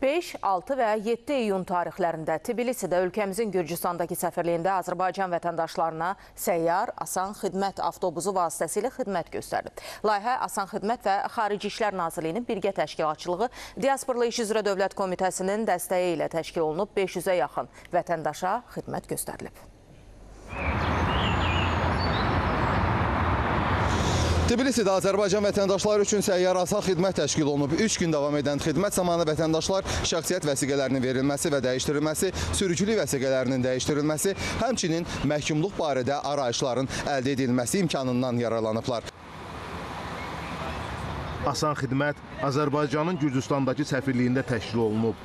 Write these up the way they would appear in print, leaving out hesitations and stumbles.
5, 6 və 7 iyun tarixlərində Tbilisidə ölkəmizin Gürcüstandakı səfirliyində Azərbaycan vətəndaşlarına səyyar asan xidmət avtobusu vasitəsilə xidmət göstərilib. Layihə Asan Xidmət və Xarici İşlər Nazirliyinin birgə təşkilatçılığı Diasporla İş üzrə Dövlət Komitəsinin dəstəyi ilə təşkil olunub, 500-ə yaxın vətəndaşa xidmət göstərilib. Tbilisidə Azərbaycan vətəndaşları üçün səyyar asan xidmət təşkil olunub. 3 gün davam edən xidmət zamanı vətəndaşlar şəxsiyyət vəsiqələrinin verilməsi və dəyişdirilməsi, sürücülük vəsiqələrinin dəyişdirilməsi, həmçinin məhkumluq barədə arayışların əldə edilməsi imkanından yararlanıblar. Asan xidmət Azərbaycanın Gürcüstandakı səfirliyində təşkil olunub.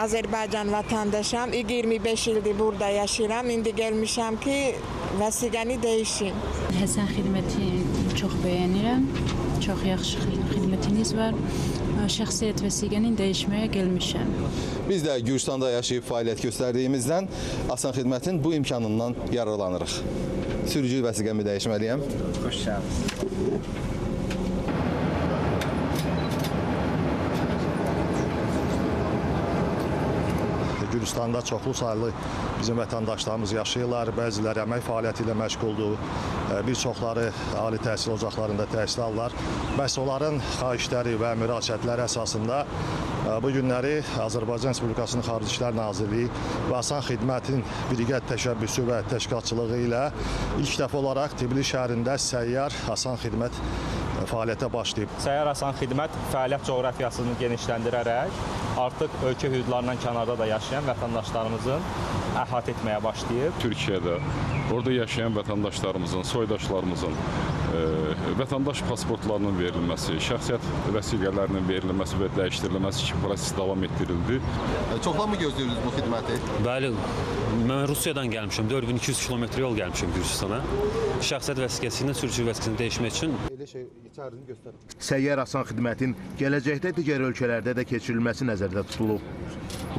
Azərbaycan vətəndaşam, 25 ildir burada yaşayıram. İndi gəlmişəm ki, vəsiqəni dəyişim. Həsən xidmətini çox bəyənirəm. Çox yaxşı xidmətiniz var. Şəxsiyyət vəsiqəni dəyişməyə gəlmişəm. Biz də Gürcüstanda yaşayıb fəaliyyət göstərdiyimizdən Asan xidmətin bu imkanından yararlanırıq. Sürücülük vəsiqəmi dəyişməliyəm. Xoş gəldiniz. Gürcüstanda çoxlu saylı bizim vətəndaşlarımız yaşayırlar. Bəziləri əmək fəaliyyəti ilə məşğuldur. Bir çoxları ali təhsil ocaqlarında təhsil alırlar. Məhz onların xahişləri və müraciətləri əsasında bu günləri Azərbaycan Respublikasının Xarici İşlər Nazirliyi və Asan Xidmətin birgə təşəbbüsü və təşkilatçılığı ilə ilk dəfə olaraq Tbilisi şəhərində səyyar Asan Xidmət fəaliyyətə başlayıb. Səyyar Asan Xidmət fəaliyyət coğrafiyasını genişləndirərək artıq ölkə hüdudlarından kənarda da yaşayan vətəndaşlarımızın əhatə etməyə başlayıb. Türkiyədə orada yaşayan vətəndaşlarımızın, soydaşlarımızın vətəndaş pasportlarının verilməsi, şəxsiyyət vəsiqələrinin verilməsi və dəyişdirilməsi kimi proses davam etdirildi. Çoxdan mı gözləyirsiniz bu xidməti? Bəli, mən Rusiyadan gəlmişəm, 4200 kilometr yol gəlmişəm Gürcüstana. Şəxsiyyət vəsiqəsi ilə sürücülük vəsiqəsini dəyişmək üçün. Səyyar Asan Xidmətin gələcəkdə digər ölkələrdə də keçirilməsi nəzərdə tutulub.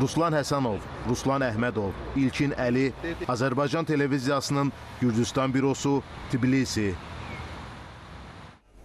Ruslan Həsənov, Ruslan Əhmədov, İlkin Əli, Azərbaycan televiziyasının Gürcüstan bürosu, Tbilisi.